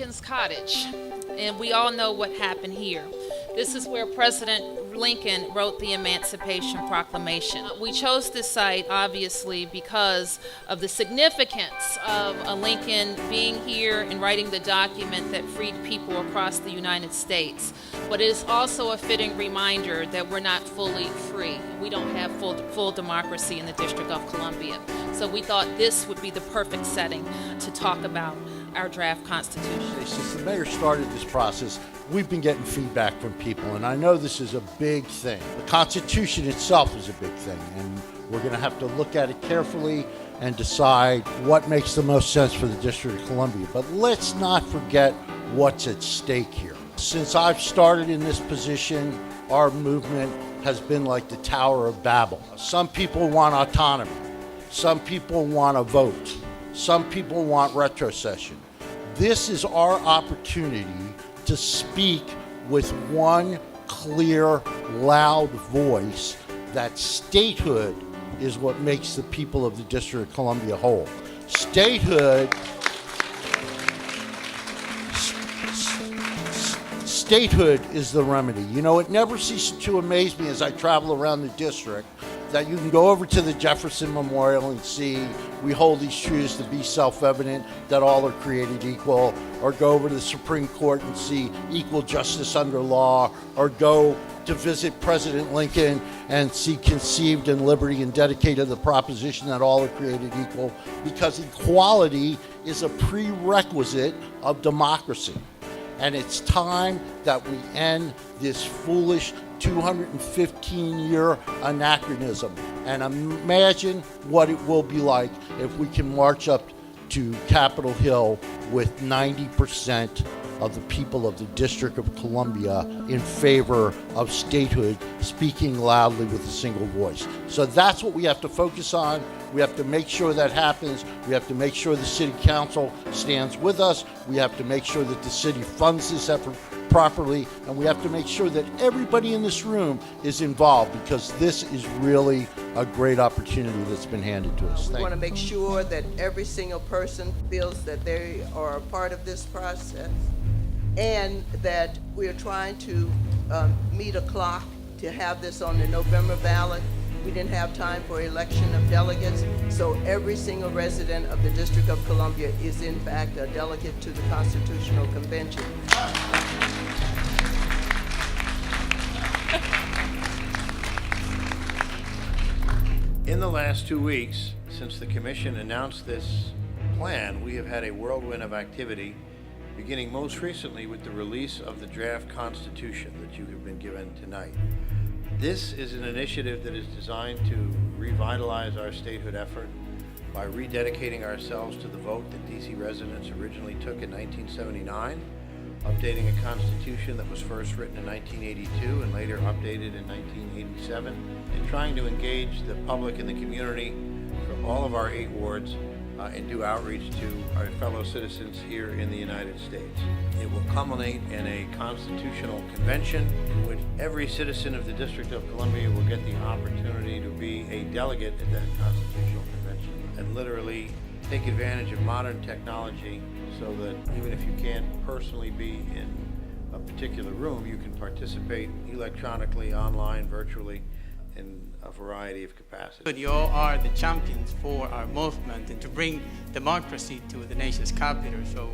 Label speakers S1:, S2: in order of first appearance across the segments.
S1: Lincoln's Cottage, and we all know what happened here. This is where President Lincoln wrote the Emancipation Proclamation. We chose this site, obviously, because of the significance of Lincoln being here and writing the document that freed people across the United States. But it is also a fitting reminder that we're not fully free. We don't have full democracy in the District of Columbia. So we thought this would be the perfect setting to talk about our draft Constitution.
S2: Since the mayor started this process, we've been getting feedback from people, and I know this is a big thing. The Constitution itself is a big thing, and we're going to have to look at it carefully and decide what makes the most sense for the District of Columbia. But let's not forget what's at stake here. Since I've started in this position, our movement has been like the Tower of Babel. Some people want autonomy. Some people want a vote. Some people want retrocession. This is our opportunity to speak with one clear, loud voice that statehood is what makes the people of the District of Columbia whole. Statehood is the remedy. You know, it never ceases to amaze me as I travel around the district that you can go over to the Jefferson Memorial and see we hold these truths to be self-evident, that all are created equal, or go over to the Supreme Court and see equal justice under law, or go to visit President Lincoln and see conceived in liberty and dedicated to the proposition that all are created equal, because equality is a prerequisite of democracy. And it's time that we end this foolish 215-year anachronism and imagine what it will be like if we can march up to Capitol Hill with 90% of the people of the District of Columbia in favor of statehood, speaking loudly with a single voice. So that's what we have to focus on. We have to make sure that happens. We have to make sure the City Council stands with us. We have to make sure that the city funds this effort properly, and we have to make sure that everybody in this room is involved, because this is really a great opportunity that's been handed to us.
S3: We want to make sure that every single person feels that they are a part of this process, and that we're trying to meet a clock to have this on the November ballot. We didn't have time for election of delegates, so every single resident of the District of Columbia is in fact a delegate to the Constitutional Convention.
S4: In the last 2 weeks, since the Commission announced this plan, we have had a whirlwind of activity, beginning most recently with the release of the draft Constitution that you have been given tonight. This is an initiative that is designed to revitalize our statehood effort by rededicating ourselves to the vote that DC residents originally took in 1979, updating a constitution that was first written in 1982 and later updated in 1987, and trying to engage the public and the community from all of our 8 wards and do outreach to our fellow citizens here in the United States. It will culminate in a constitutional convention in which every citizen of the District of Columbia will get the opportunity to be a delegate at that constitutional convention and literally take advantage of modern technology so that even if you can't personally be in a particular room, you can participate electronically, online, virtually, in a variety of capacities.
S5: But you all are the champions for our movement and to bring democracy to the nation's capital. So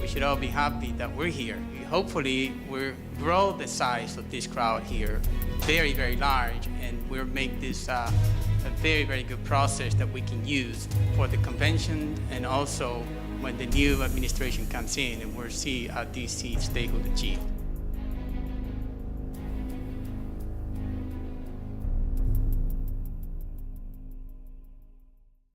S5: we should all be happy that we're here. Hopefully we'll grow the size of this crowd here very, very large, and we'll make this a very, very good process that we can use for the convention, and also when the new administration comes in and we'll see DC statehood achieved.